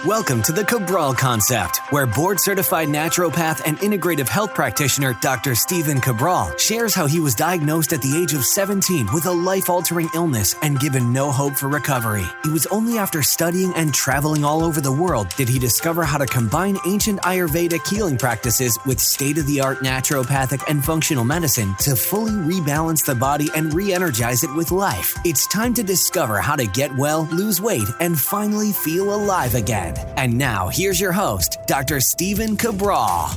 Welcome to the Cabral Concept, where board-certified naturopath and integrative health practitioner Dr. Stephen Cabral shares how he was diagnosed at the age of 17 with a life-altering illness and given no hope for recovery. It was only after studying and traveling all over the world did he discover how to combine ancient Ayurvedic healing practices with state-of-the-art naturopathic and functional medicine to fully rebalance the body and re-energize it with life. It's time to discover how to get well, lose weight, and finally feel alive again. And now, here's your host, Dr. Stephen Cabral.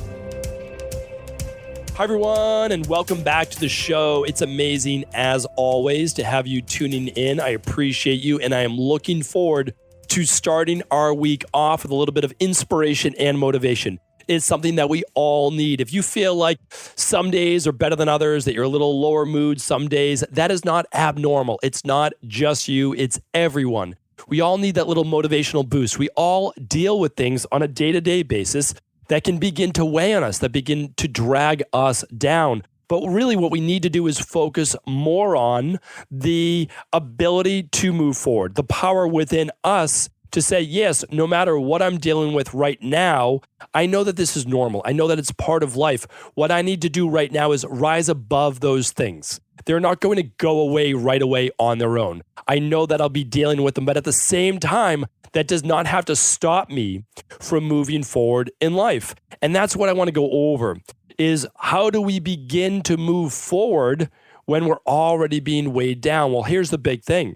Hi, everyone, and welcome back to the show. It's amazing, as always, to have you tuning in. I appreciate you, and I am looking forward to starting our week off with a little bit of inspiration and motivation. It's something that we all need. If you feel like some days are better than others, that you're a little lower mood some days, that is not abnormal. It's not just you, it's everyone. We all need that little motivational boost. We all deal with things on a day-to-day basis that can begin to weigh on us, that begin to drag us down. But really what we need to do is focus more on the ability to move forward, the power within us to say, yes, no matter what I'm dealing with right now, I know that this is normal. I know that it's part of life. What I need to do right now is rise above those things. They're not going to go away right away on their own. I know that I'll be dealing with them, but at the same time, that does not have to stop me from moving forward in life. And that's what I want to go over, is how do we begin to move forward when we're already being weighed down? Well, here's the big thing.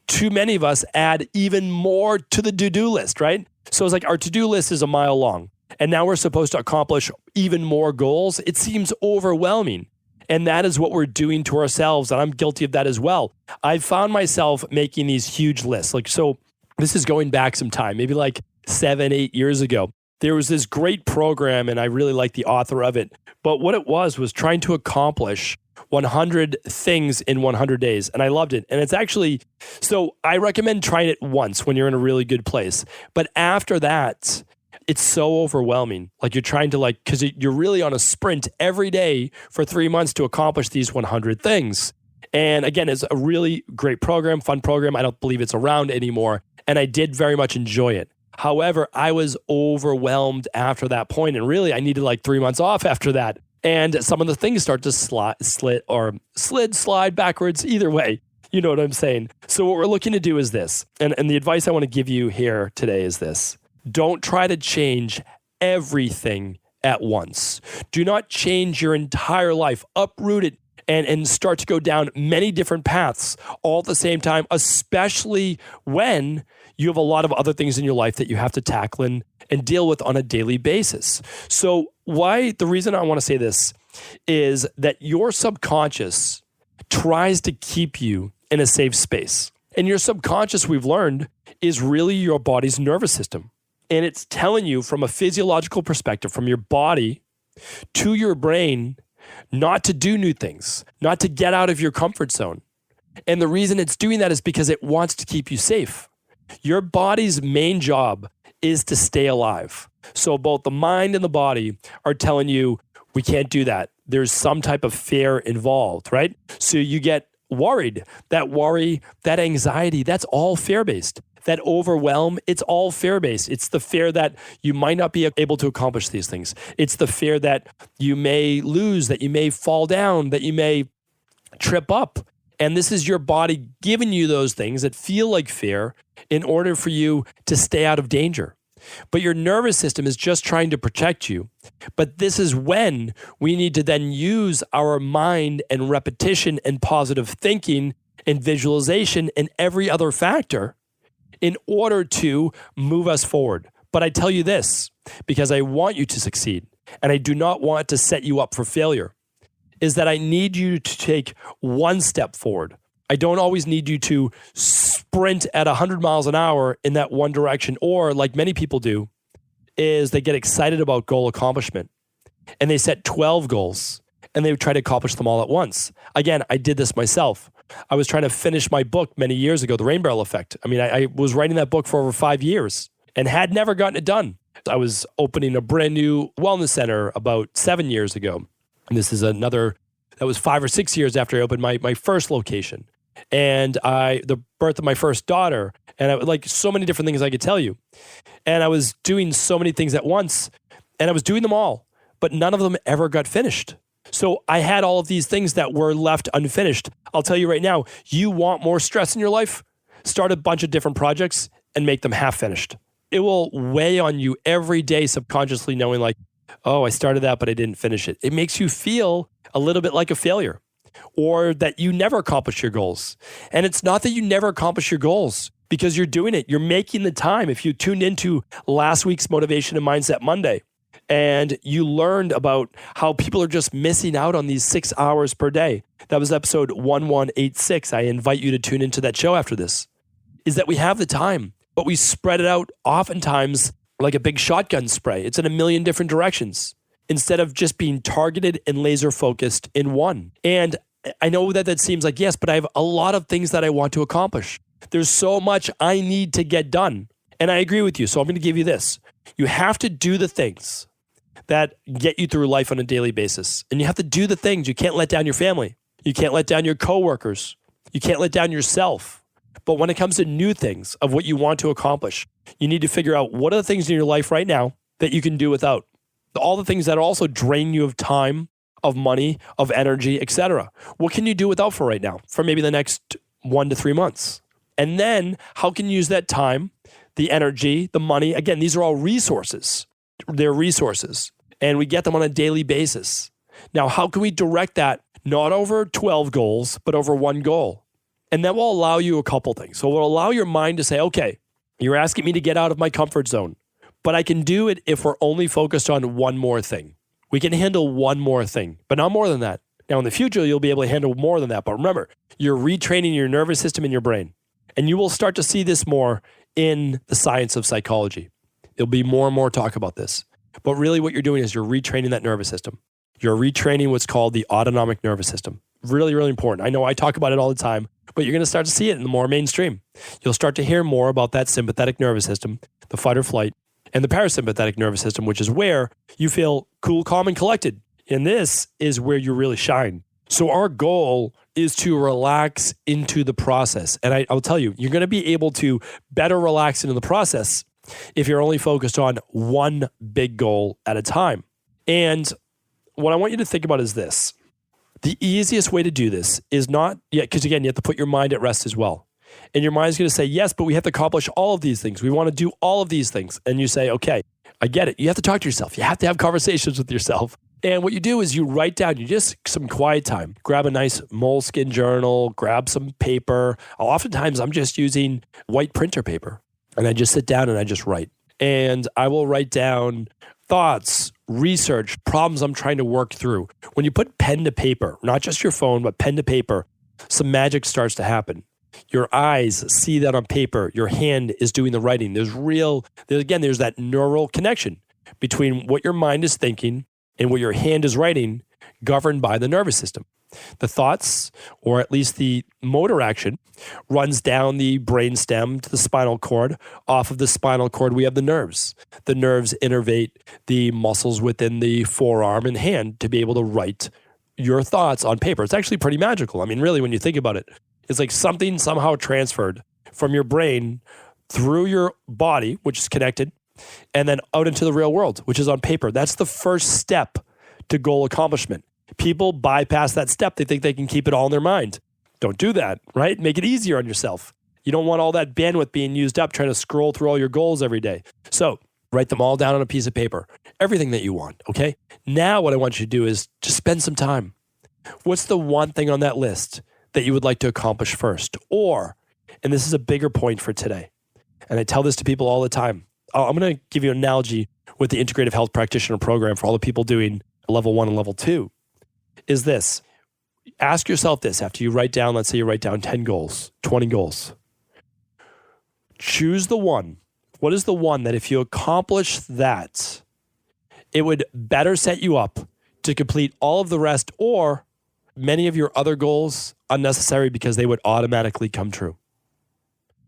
Too many of us add even more to the to-do list, right? So it's like our to-do list is a mile long, and now we're supposed to accomplish even more goals. It seems overwhelming. And that is what we're doing to ourselves. And I'm guilty of that as well. I found myself making these huge lists. So this is going back some time, maybe like 7-8 years ago. There was this great program, and I really liked the author of it. But what it was trying to accomplish 100 things in 100 days. And I loved it. And it's actually, so I recommend trying it once when you're in a really good place. But after that, it's so overwhelming. Like you're trying to because you're really on a sprint every day for 3 months to accomplish these 100 things. And again, it's a really great program, fun program. I don't believe it's around anymore. And I did very much enjoy it. However, I was overwhelmed after that point. And really, I needed 3 months off after that. And some of the things start to slide backwards, either way. You know what I'm saying? So what we're looking to do is this. And the advice I want to give you here today is this. Don't try to change everything at once. Do not change your entire life, uproot it, and start to go down many different paths all at the same time, especially when you have a lot of other things in your life that you have to tackle and deal with on a daily basis. So the reason I want to say this is that your subconscious tries to keep you in a safe space. And your subconscious, we've learned, is really your body's nervous system. And it's telling you from a physiological perspective, from your body to your brain, not to do new things, not to get out of your comfort zone. And the reason it's doing that is because it wants to keep you safe. Your body's main job is to stay alive. So both the mind and the body are telling you, we can't do that. There's some type of fear involved, right? So you get worried. That worry, that anxiety, that's all fear-based. That overwhelm, it's all fear-based. It's the fear that you might not be able to accomplish these things. It's the fear that you may lose, that you may fall down, that you may trip up. And this is your body giving you those things that feel like fear in order for you to stay out of danger. But your nervous system is just trying to protect you. But this is when we need to then use our mind and repetition and positive thinking and visualization and every other factor in order to move us forward. But I tell you this, because I want you to succeed, and I do not want to set you up for failure, is that I need you to take one step forward. I don't always need you to sprint at 100 miles an hour in that one direction, or like many people do, is they get excited about goal accomplishment and they set 12 goals and they try to accomplish them all at once. Again, I did this myself. I was trying to finish my book many years ago, The Rain Barrel Effect. I mean, I was writing that book for over 5 years and had never gotten it done. I was opening a brand new wellness center about 7 years ago. And this is that was 5 or 6 years after I opened my first location. And the birth of my first daughter. And I like so many different things I could tell you. And I was doing so many things at once, and I was doing them all, but none of them ever got finished. So I had all of these things that were left unfinished. I'll tell you right now, you want more stress in your life? Start a bunch of different projects and make them half finished. It will weigh on you every day subconsciously knowing like, oh, I started that, but I didn't finish it. It makes you feel a little bit like a failure or that you never accomplished your goals. And it's not that you never accomplished your goals because you're doing it. You're making the time. If you tuned into last week's Motivation and Mindset Monday, and you learned about how people are just missing out on these 6 hours per day. That was episode 1186. I invite you to tune into that show after this. Is that we have the time, but we spread it out oftentimes like a big shotgun spray. It's in a million different directions instead of just being targeted and laser focused in one. And I know that seems like, yes, but I have a lot of things that I want to accomplish. There's so much I need to get done. And I agree with you. So I'm going to give you this. You have to do the things that get you through life on a daily basis. And you have to do the things. You can't let down your family. You can't let down your coworkers. You can't let down yourself. But when it comes to new things of what you want to accomplish, you need to figure out what are the things in your life right now that you can do without. All the things that also drain you of time, of money, of energy, etc. What can you do without for right now, for maybe the next 1 to 3 months? And then how can you use that time, the energy, the money? Again, these are all resources. They're resources. And we get them on a daily basis. Now, how can we direct that not over 12 goals, but over one goal? And that will allow you a couple things. So it will allow your mind to say, okay, you're asking me to get out of my comfort zone, but I can do it if we're only focused on one more thing. We can handle one more thing, but not more than that. Now, in the future, you'll be able to handle more than that. But remember, you're retraining your nervous system in your brain. And you will start to see this more in the science of psychology. There'll be more and more talk about this. But really what you're doing is you're retraining that nervous system. You're retraining what's called the autonomic nervous system. Really, really important. I know I talk about it all the time, but you're going to start to see it in the more mainstream. You'll start to hear more about that sympathetic nervous system, the fight or flight, and the parasympathetic nervous system, which is where you feel cool, calm, and collected. And this is where you really shine. So our goal is to relax into the process. And I'll tell you, you're going to be able to better relax into the process if you're only focused on one big goal at a time. And what I want you to think about is this. The easiest way to do this is not yet, because again, you have to put your mind at rest as well. And your mind's going to say, yes, but we have to accomplish all of these things. We want to do all of these things. And you say, okay, I get it. You have to talk to yourself. You have to have conversations with yourself. And what you do is you write down, you just some quiet time, grab a nice moleskin journal, grab some paper. Oftentimes I'm just using white printer paper and I just sit down and I just write. And I will write down thoughts, research, problems I'm trying to work through. When you put pen to paper, not just your phone, but pen to paper, some magic starts to happen. Your eyes see that on paper. Your hand is doing the writing. There's that neural connection between what your mind is thinking and what your hand is writing, governed by the nervous system. The thoughts, or at least the motor action, runs down the brainstem to the spinal cord. Off of the spinal cord, we have the nerves. The nerves innervate the muscles within the forearm and hand to be able to write your thoughts on paper. It's actually pretty magical. I mean, really, when you think about it, it's like something somehow transferred from your brain through your body, which is connected, and then out into the real world, which is on paper. That's the first step to goal accomplishment. People bypass that step. They think they can keep it all in their mind. Don't do that, right? Make it easier on yourself. You don't want all that bandwidth being used up trying to scroll through all your goals every day. So write them all down on a piece of paper, everything that you want, okay? Now what I want you to do is just spend some time. What's the one thing on that list that you would like to accomplish first? Or, and this is a bigger point for today, and I tell this to people all the time. I'm going to give you an analogy with the Integrative Health Practitioner Program for all the people doing level 1 and level 2, is this. Ask yourself this after you write down, let's say you write down 10 goals, 20 goals. Choose the one. What is the one that if you accomplish that, it would better set you up to complete all of the rest or many of your other goals unnecessary because they would automatically come true?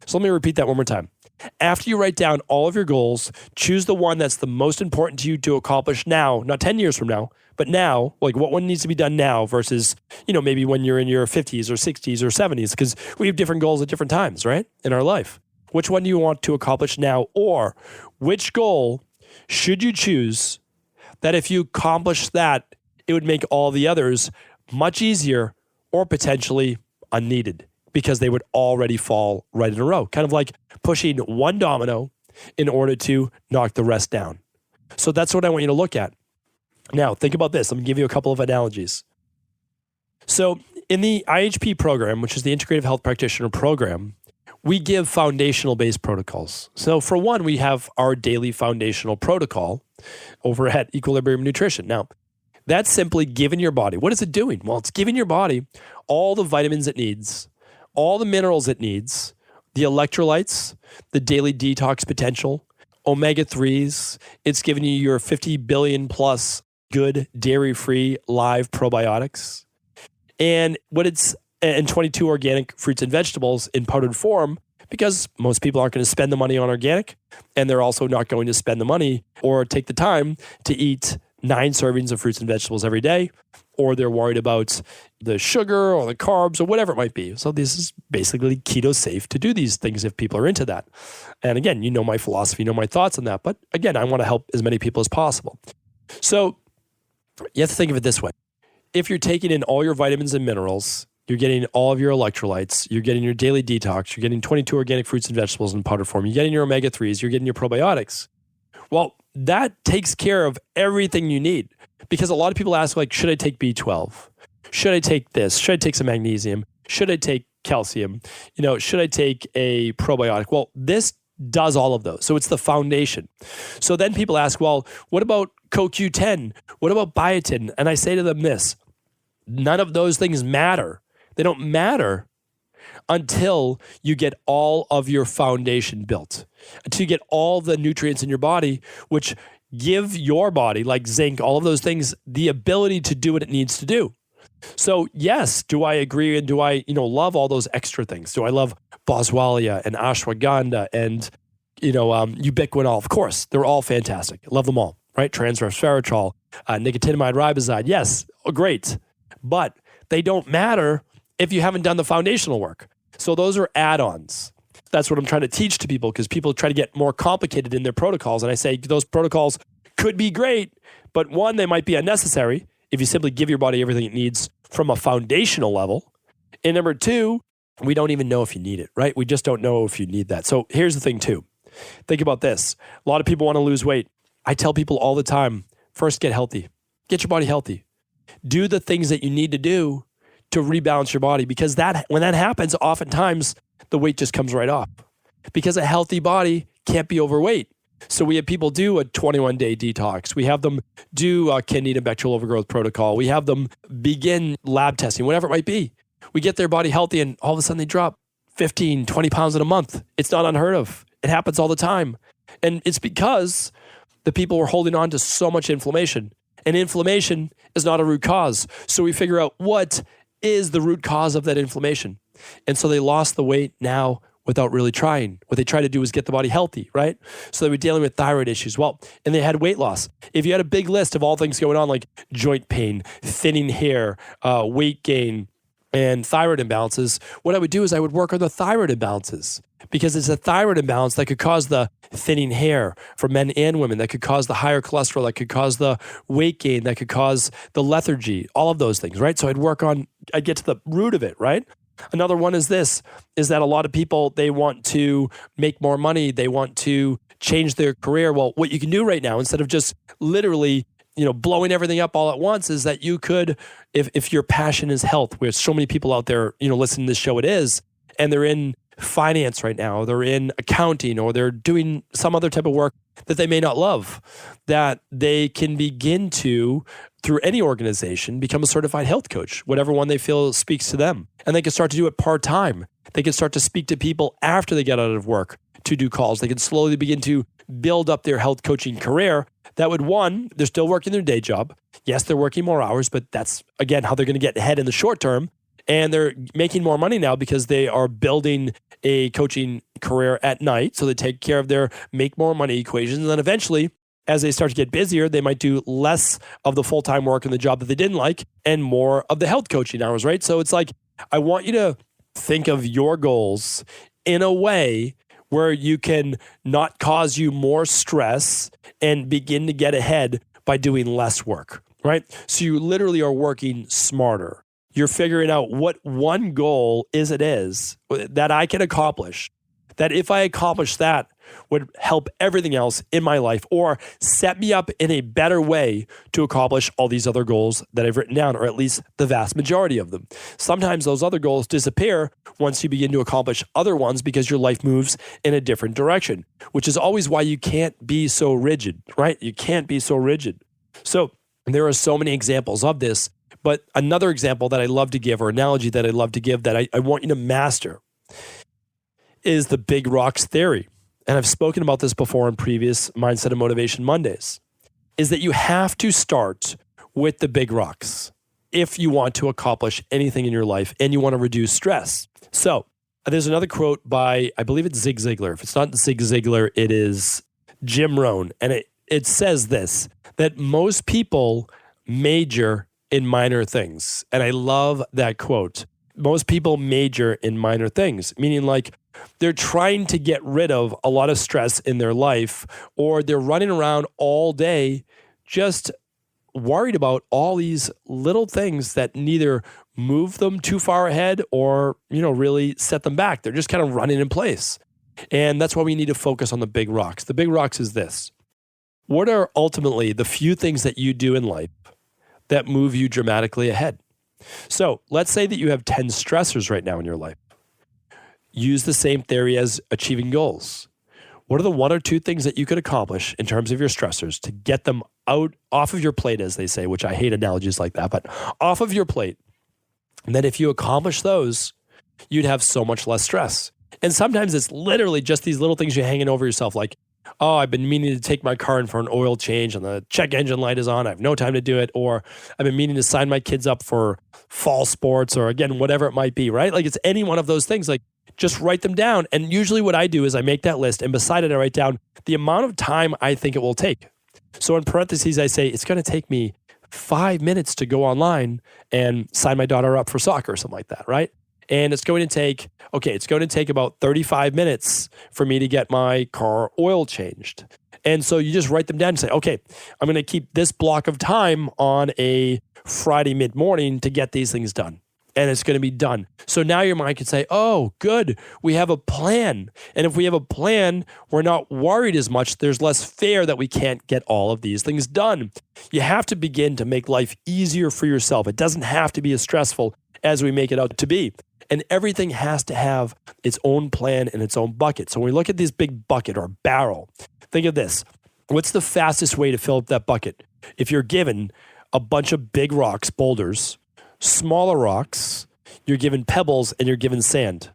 So let me repeat that one more time. After you write down all of your goals, choose the one that's the most important to you to accomplish now, not 10 years from now, but now, like what one needs to be done now versus, maybe when you're in your 50s or 60s or 70s, because we have different goals at different times, right? In our life. Which one do you want to accomplish now? Or which goal should you choose that if you accomplish that, it would make all the others much easier or potentially unneeded because they would already fall right in a row? Kind of like pushing one domino in order to knock the rest down. So that's what I want you to look at. Now, think about this. Let me give you a couple of analogies. So in the IHP program, which is the Integrative Health Practitioner program, we give foundational-based protocols. So for one, we have our daily foundational protocol over at Equilibrium Nutrition. Now, that's simply giving your body. What is it doing? Well, it's giving your body all the vitamins it needs, all the minerals it needs, the electrolytes, the daily detox potential, omega-3s. It's giving you your 50 billion plus good dairy-free live probiotics. And 22 organic fruits and vegetables in powdered form, because most people aren't going to spend the money on organic, and they're also not going to spend the money or take the time to eat 9 servings of fruits and vegetables every day, or they're worried about the sugar or the carbs or whatever it might be. So this is basically keto safe to do these things if people are into that. And again, you know my philosophy, you know my thoughts on that. But again, I want to help as many people as possible. So you have to think of it this way. If you're taking in all your vitamins and minerals, you're getting all of your electrolytes, you're getting your daily detox, you're getting 22 organic fruits and vegetables in powder form, you're getting your omega-3s, you're getting your probiotics. Well, that takes care of everything you need, because a lot of people ask, like, should I take B12? Should I take this? Should I take some magnesium? Should I take calcium? Should I take a probiotic? Well, this does all of those. So it's the foundation. So then people ask, well, what about CoQ10? What about biotin? And I say to them this, none of those things matter. They don't matter until you get all of your foundation built, until you get all the nutrients in your body, which give your body, like zinc, all of those things, the ability to do what it needs to do. So yes, do I agree and do I, love all those extra things? Do I love boswellia and ashwagandha and, ubiquinol? Of course, they're all fantastic. I love them all, right? Transresveratrol, nicotinamide riboside. Yes, great. But they don't matter if you haven't done the foundational work. So those are add-ons. That's what I'm trying to teach to people, because people try to get more complicated in their protocols. And I say those protocols could be great, but one, they might be unnecessary if you simply give your body everything it needs from a foundational level. And number two, we don't even know if you need it, right? We just don't know if you need that. So here's the thing too. Think about this. A lot of people want to lose weight. I tell people all the time, first get healthy. Get your body healthy. Do the things that you need to do to rebalance your body, because when that happens, oftentimes the weight just comes right off, because a healthy body can't be overweight. So we have people do a 21-day detox. We have them do a candida bacterial overgrowth protocol. We have them begin lab testing, whatever it might be. We get their body healthy and all of a sudden they drop 15, 20 pounds in a month. It's not unheard of. It happens all the time. And it's because the people were holding on to so much inflammation. And inflammation is not a root cause. So we figure out what is the root cause of that inflammation. And so they lost the weight now without really trying. What they try to do is get the body healthy, right? So they were dealing with thyroid issues. Well, and they had weight loss. If you had a big list of all things going on, like joint pain, thinning hair, weight gain, and thyroid imbalances, what I would do is I would work on the thyroid imbalances, because it's a thyroid imbalance that could cause the thinning hair for men and women, that could cause the higher cholesterol, that could cause the weight gain, that could cause the lethargy, all of those things, right? So I'd get to the root of it, right? Another one is that a lot of people, they want to make more money. They want to change their career. Well, what you can do right now, instead of just literally, blowing everything up all at once, is that you could, if your passion is health, where so many people out there, listening to this show, it is, and they're in finance right now, they're in accounting, or they're doing some other type of work that they may not love, that they can begin to, through any organization, become a certified health coach, whatever one they feel speaks to them. And they can start to do it part-time. They can start to speak to people after they get out of work to do calls. They can slowly begin to build up their health coaching career. That would, one, they're still working their day job. Yes, they're working more hours, but that's, again, how they're going to get ahead in the short term. And they're making more money now because they are building a coaching career at night. So they take care of their make more money equations. And then eventually, as they start to get busier, they might do less of the full-time work in the job that they didn't like and more of the health coaching hours, right? So it's like, I want you to think of your goals in a way where you can not cause you more stress and begin to get ahead by doing less work, right? So you literally are working smarter. You're figuring out what one goal is that I can accomplish, that if I accomplish that would help everything else in my life or set me up in a better way to accomplish all these other goals that I've written down, or at least the vast majority of them. Sometimes those other goals disappear once you begin to accomplish other ones because your life moves in a different direction, which is always why you can't be so rigid, right? You can't be so rigid. So there are so many examples of this, but another example that I love to give, or analogy that I love to give that I want you to master, is the big rocks theory. And I've spoken about this before in previous Mindset and Motivation Mondays, is that you have to start with the big rocks if you want to accomplish anything in your life and you want to reduce stress. So there's another quote by, I believe it's Zig Ziglar. If it's not Zig Ziglar, it is Jim Rohn. And it says this, that most people major in minor things. And I love that quote. Most people major in minor things, meaning like they're trying to get rid of a lot of stress in their life, or they're running around all day just worried about all these little things that neither move them too far ahead or, really set them back. They're just kind of running in place. And that's why we need to focus on the big rocks. The big rocks is this. What are ultimately the few things that you do in life that move you dramatically ahead? So let's say that you have 10 stressors right now in your life. Use the same theory as achieving goals. What are the one or two things that you could accomplish in terms of your stressors to get them off of your plate, as they say, which I hate analogies like that, but off of your plate. And then if you accomplish those, you'd have so much less stress. And sometimes it's literally just these little things you're hanging over yourself, like, oh, I've been meaning to take my car in for an oil change and the check engine light is on. I have no time to do it. Or I've been meaning to sign my kids up for fall sports, or again, whatever it might be, right? Like it's any one of those things. Like just write them down. And usually what I do is I make that list, and beside it, I write down the amount of time I think it will take. So in parentheses, I say, it's going to take me 5 minutes to go online and sign my daughter up for soccer or something like that, right? And it's going to take about 35 minutes for me to get my car oil changed. And so you just write them down and say, okay, I'm going to keep this block of time on a Friday mid-morning to get these things done. And it's going to be done. So now your mind can say, oh, good, we have a plan. And if we have a plan, we're not worried as much. There's less fear that we can't get all of these things done. You have to begin to make life easier for yourself. It doesn't have to be as stressful as we make it out to be. And everything has to have its own plan and its own bucket. So when we look at this big bucket or barrel, think of this. What's the fastest way to fill up that bucket? If you're given a bunch of big rocks, boulders, smaller rocks, you're given pebbles, and you're given sand.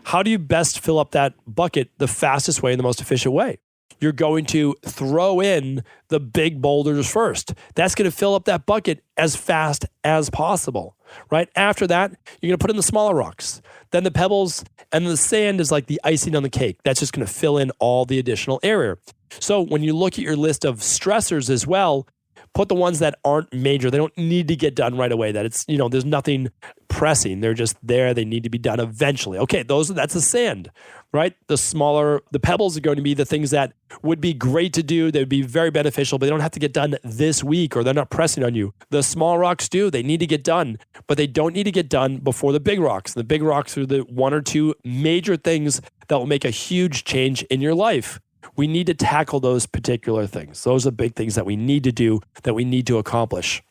How do you best fill up that bucket the fastest way and the most efficient way? You're going to throw in the big boulders first. That's going to fill up that bucket as fast as possible, right? After that, you're going to put in the smaller rocks. Then the pebbles and the sand is like the icing on the cake. That's just going to fill in all the additional area. So when you look at your list of stressors as well, put the ones that aren't major. They don't need to get done right away. That it's, there's nothing pressing. They're just there. They need to be done eventually. Okay, that's the sand, right? The pebbles are going to be the things that would be great to do. They would be very beneficial, but they don't have to get done this week, or they're not pressing on you. The small rocks do. They need to get done, but they don't need to get done before the big rocks. The big rocks are the one or two major things that will make a huge change in your life. We need to tackle those particular things. Those are big things that we need to do, that we need to accomplish.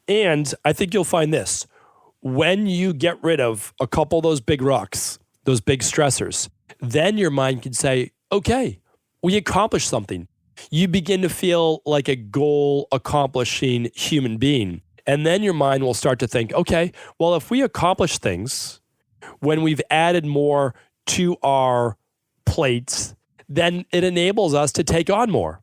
And I think you'll find this. When you get rid of a couple of those big rocks, those big stressors, then your mind can say, okay, we accomplished something. You begin to feel like a goal-accomplishing human being. And then your mind will start to think, okay, well, if we accomplish things, when we've added more to our plates, then it enables us to take on more,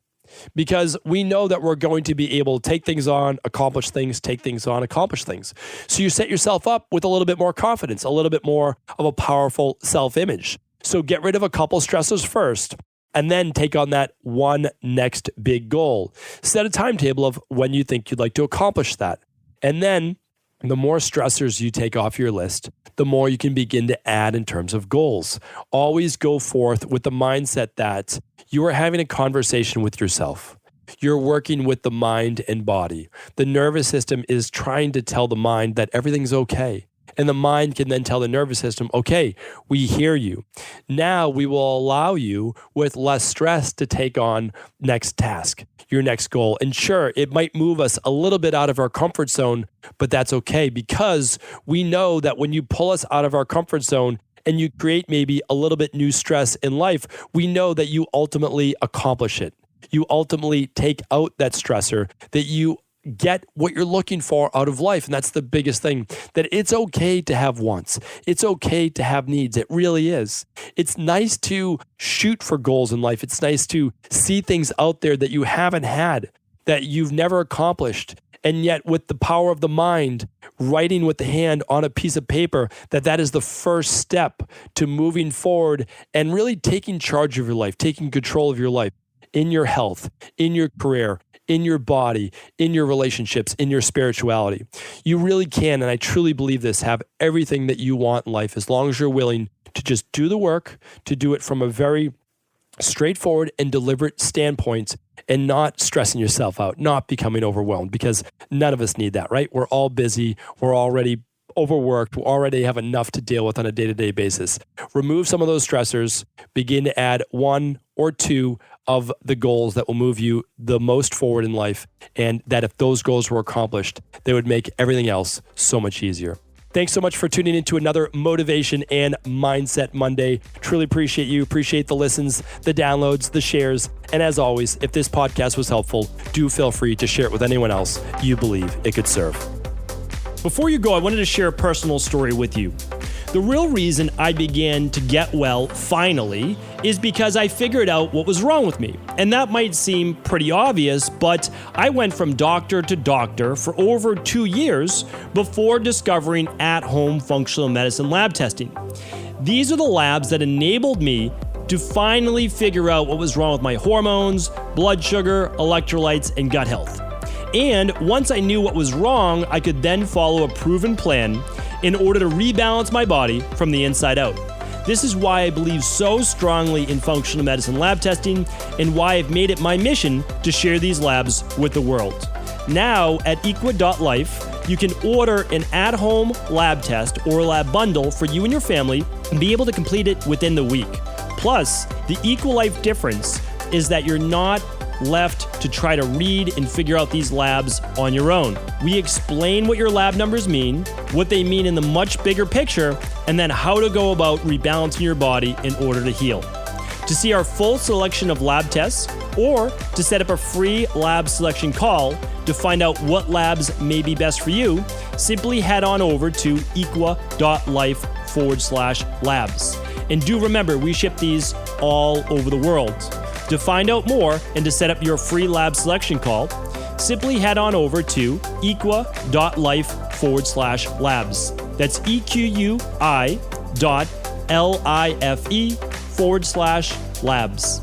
because we know that we're going to be able to take things on, accomplish things, take things on, accomplish things. So you set yourself up with a little bit more confidence, a little bit more of a powerful self-image. So get rid of a couple stressors first, and then take on that one next big goal. Set a timetable of when you think you'd like to accomplish that. And then The more stressors you take off your list, the more you can begin to add in terms of goals. Always go forth with the mindset that you are having a conversation with yourself. You're working with the mind and body. The nervous system is trying to tell the mind that everything's okay. And the mind can then tell the nervous system, okay, we hear you. Now we will allow you with less stress to take on next task, your next goal. And sure, it might move us a little bit out of our comfort zone, but that's okay because we know that when you pull us out of our comfort zone and you create maybe a little bit new stress in life, we know that you ultimately accomplish it. You ultimately take out that stressor, that you get what you're looking for out of life. And that's the biggest thing, that it's okay to have wants. It's okay to have needs. It really is. It's nice to shoot for goals in life. It's nice to see things out there that you haven't had, that you've never accomplished. And yet with the power of the mind, writing with the hand on a piece of paper, that is the first step to moving forward and really taking charge of your life, taking control of your life, in your health, in your career, in your body, in your relationships, in your spirituality. You really can, and I truly believe this, have everything that you want in life as long as you're willing to just do the work, to do it from a very straightforward and deliberate standpoint and not stressing yourself out, not becoming overwhelmed, because none of us need that, right? We're all busy. We're already overworked. We already have enough to deal with on a day-to-day basis. Remove some of those stressors, begin to add one or two of the goals that will move you the most forward in life. And that if those goals were accomplished, they would make everything else so much easier. Thanks so much for tuning into another Motivation and Mindset Monday. Truly appreciate you. Appreciate the listens, the downloads, the shares. And as always, if this podcast was helpful, do feel free to share it with anyone else you believe it could serve. Before you go, I wanted to share a personal story with you. The real reason I began to get well finally is because I figured out what was wrong with me. And that might seem pretty obvious, but I went from doctor to doctor for over 2 years before discovering at-home functional medicine lab testing. These are the labs that enabled me to finally figure out what was wrong with my hormones, blood sugar, electrolytes, and gut health. And once I knew what was wrong, I could then follow a proven plan in order to rebalance my body from the inside out. This is why I believe so strongly in functional medicine lab testing and why I've made it my mission to share these labs with the world. Now at equa.life, you can order an at-home lab test or lab bundle for you and your family and be able to complete it within the week. Plus, the EquaLife difference is that you're not left to try to read and figure out these labs on your own. We explain what your lab numbers mean, what they mean in the much bigger picture, and then how to go about rebalancing your body in order to heal. To see our full selection of lab tests or to set up a free lab selection call to find out what labs may be best for you, simply head on over to equa.life/labs. And do remember, we ship these all over the world. To find out more and to set up your free lab selection call, simply head on over to equa.life/labs. That's EQUI.LIFE/labs.